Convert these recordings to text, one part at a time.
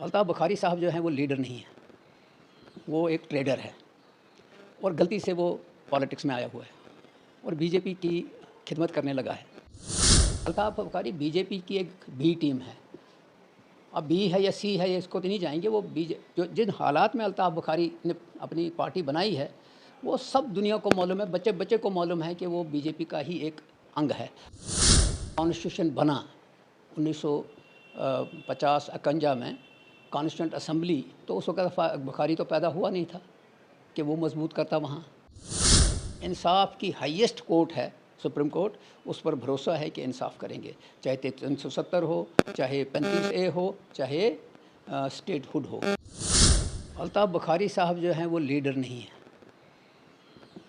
अल्ताफ़ बुखारी साहब जो हैं वो लीडर नहीं है, वो एक ट्रेडर है और गलती से वो पॉलिटिक्स में आया हुआ है और बीजेपी की खिदमत करने लगा है। अल्ताफ़ बुखारी बीजेपी की एक बी टीम है। अब बी है या सी है, इसको तो नहीं जाएंगे। वो जो जिन हालात में अल्ताफ़ बुखारी ने अपनी पार्टी बनाई है वो सब दुनिया को मालूम है, बच्चे बच्चे को मालूम है कि वो बीजेपी का ही एक अंग है। कॉन्स्टिट्यूशन बना 1950-51 में कॉन्स्टिट्यूंट असम्बली, तो उस वक्त बुखारी तो पैदा हुआ नहीं था कि वो मजबूत करता। वहाँ इंसाफ की हाईएस्ट कोर्ट है सुप्रीम कोर्ट, उस पर भरोसा है कि इंसाफ करेंगे, चाहे 370 हो, चाहे 35A हो, चाहे स्टेट हुड हो। अल्ताफ़ बुखारी साहब जो हैं वो लीडर नहीं है,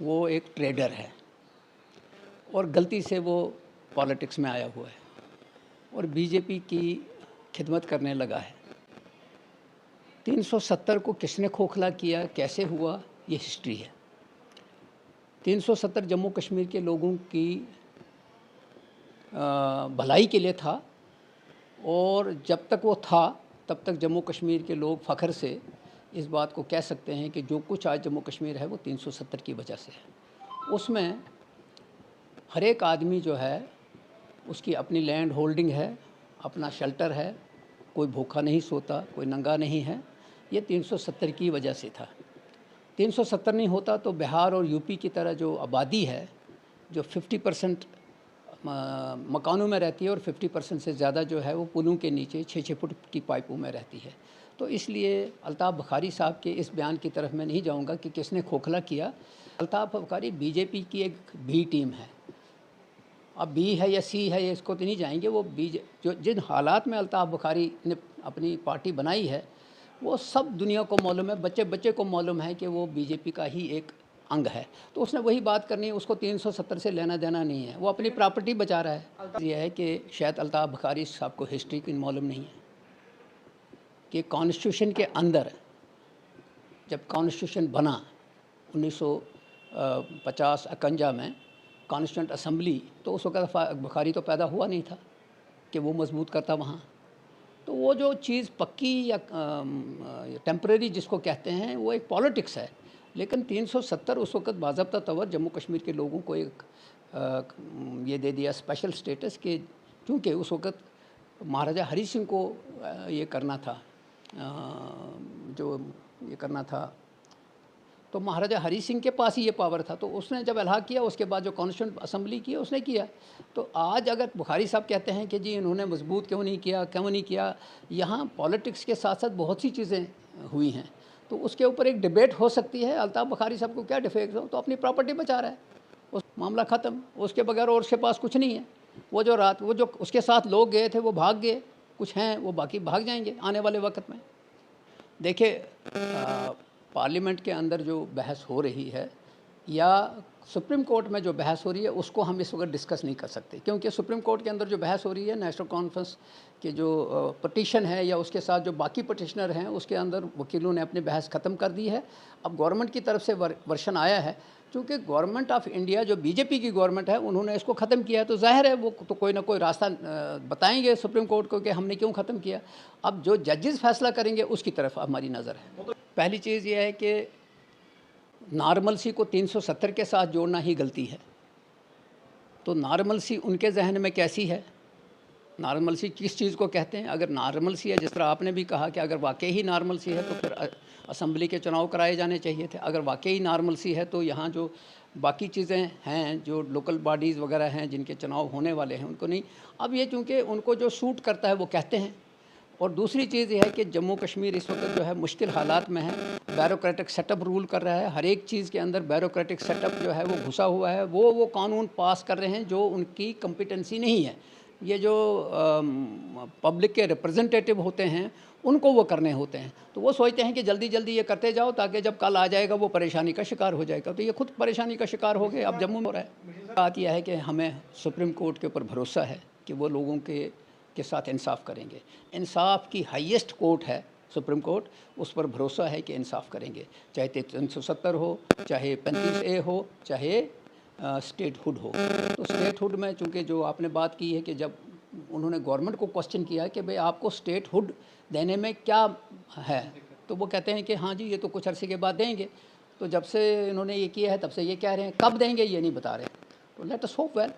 वो एक ट्रेडर है और गलती से वो पॉलिटिक्स में आया हुआ है और बीजेपी की खिदमत करने लगा है। 370 को किसने खोखला किया, कैसे हुआ, ये हिस्ट्री है। 370 जम्मू कश्मीर के लोगों की भलाई के लिए था और जब तक वो था तब तक जम्मू कश्मीर के लोग फ़ख्र से इस बात को कह सकते हैं कि जो कुछ आज जम्मू कश्मीर है वो 370 की वजह से है। उसमें हर एक आदमी जो है उसकी अपनी लैंड होल्डिंग है, अपना शेल्टर है, कोई भूखा नहीं सोता, कोई नंगा नहीं है। ये 370 की वजह से था। 370 नहीं होता तो बिहार और यूपी की तरह जो आबादी है, जो 50% मकानों में रहती है और 50% से ज़्यादा जो है वो पुलों के नीचे 6-6 फुट की पाइपों में रहती है। तो इसलिए अल्ताफ़ बुखारी साहब के इस बयान की तरफ मैं नहीं जाऊंगा कि किसने खोखला किया। अल्ताफ़ बुखारी बीजेपी की एक बी टीम है। अब बी है या सी है, इसको तो नहीं जाएंगे। वो जो जिन हालात में अल्ताफ़ बुखारी ने अपनी पार्टी बनाई है वो सब दुनिया को मालूम है, बच्चे बच्चे को मालूम है कि वो बीजेपी का ही एक अंग है। तो उसने वही बात करनी है, उसको 370 से लेना देना नहीं है, वो अपनी प्रॉपर्टी बचा रहा है। ये है कि शायद अल्ताफ़ बुखारी साहब को हिस्ट्री की मालूम नहीं है कि कॉन्स्टिट्यूशन के अंदर जब कॉन्स्टिट्यूशन बना 1950-51 में कॉन्स्टिट्यूंट असम्बली, तो उस वक्त बुखारी तो पैदा हुआ नहीं था कि वो मजबूत करता वहाँ। तो वो जो चीज़ पक्की या टेम्परेरी जिसको कहते हैं वो एक पॉलिटिक्स है। लेकिन 370 उस वक्त बाज़ाब्ता तौर जम्मू कश्मीर के लोगों को एक ये दे दिया स्पेशल स्टेटस कि चूँकि उस वक्त महाराजा हरी सिंह को ये करना था, जो ये करना था, तो महाराजा हरी सिंह के पास ही ये पावर था। तो उसने जब इलाहा किया उसके बाद जो कॉन्स्टिट्यूंट असम्बली की उसने किया। तो आज अगर बुखारी साहब कहते हैं कि जी इन्होंने मजबूत क्यों नहीं किया, यहाँ पॉलिटिक्स के साथ साथ बहुत सी चीज़ें हुई हैं, तो उसके ऊपर एक डिबेट हो सकती है। अल्ताफ़ बुखारी साहब को क्या डिफेक्ट हो, तो अपनी प्रॉपर्टी बचा रहा है, उस मामला ख़त्म, उसके बगैर और उसके पास कुछ नहीं है। वो जो उसके साथ लोग गए थे वो भाग गए, कुछ हैं वो बाकी भाग जाएंगे आने वाले वक्त में। देखिए पार्लियामेंट के अंदर जो बहस हो रही है या सुप्रीम कोर्ट में जो बहस हो रही है उसको हम इस वक्त डिस्कस नहीं कर सकते, क्योंकि सुप्रीम कोर्ट के अंदर जो बहस हो रही है नेशनल कॉन्फ्रेंस के जो पटिशन है या उसके साथ जो बाकी पटिशनर हैं उसके अंदर वकीलों ने अपनी बहस ख़त्म कर दी है। अब गवर्नमेंट की तरफ से वर्शन आया है, क्योंकि गवर्नमेंट ऑफ इंडिया जो बीजेपी की गवर्नमेंट है उन्होंने इसको ख़त्म किया है, तो ज़ाहिर है वो तो कोई ना कोई रास्ता बताएंगे सुप्रीम कोर्ट को कि हमने क्यों ख़त्म किया। अब जो जजेस फैसला करेंगे उसकी तरफ हमारी नज़र है। पहली चीज़ ये है कि नॉर्मलसी को 370 के साथ जोड़ना ही गलती है। तो नॉर्मलसी उनके जहन में कैसी है, नॉर्मलसी किस चीज़ को कहते हैं? अगर नॉर्मलसी है, जिस तरह आपने भी कहा कि अगर वाकई ही नॉर्मलसी है तो फिर असम्बली के चुनाव कराए जाने चाहिए थे। अगर वाकई नॉर्मलसी है तो यहाँ जो बाकी चीज़ें हैं, जो लोकल बॉडीज़ वगैरह हैं जिनके चुनाव होने वाले हैं उनको नहीं। अब ये चूँकि उनको जो सूट करता है वो कहते हैं। और दूसरी चीज़ ये है कि जम्मू कश्मीर इस वक्त जो है मुश्किल हालात में है, बैरोक्रेटिक सेटअप रूल कर रहा है। हर एक चीज़ के अंदर बैरोक्रेटिक सेटअप जो है वो घुसा हुआ है। वो कानून पास कर रहे हैं जो उनकी कम्पिटेंसी नहीं है। ये जो पब्लिक के रिप्रेजेंटेटिव होते हैं उनको वो करने होते हैं, तो वो सोचते हैं कि जल्दी जल्दी ये करते जाओ ताकि जब कल आ जाएगा वो परेशानी का शिकार हो जाएगा। तो ये खुद परेशानी का शिकार हो गए। अब जम्मू में हो रहा है। बात यह है कि हमें सुप्रीम कोर्ट के ऊपर भरोसा है कि वो लोगों के साथ इंसाफ करेंगे। इंसाफ की हाईएस्ट कोर्ट है सुप्रीम कोर्ट, उस पर भरोसा है कि इंसाफ करेंगे, चाहे 370 हो, चाहे 35A हो, चाहे स्टेट हुड हो। तो स्टेट हुड में चूँकि जो आपने बात की है कि जब उन्होंने गवर्नमेंट को क्वेश्चन किया कि भाई आपको स्टेट हुड देने में क्या ہے، تو وہ کہتے ہیں کہ ہاں جی یہ تو کچھ عرصے کے بعد دیں گے، تو جب سے انہوں نے یہ کیا ہے تب سے یہ کہہ رہے ہیں، کب دیں گے یہ نہیں بتا رہے، تو لیٹ اس ہوپ ویل.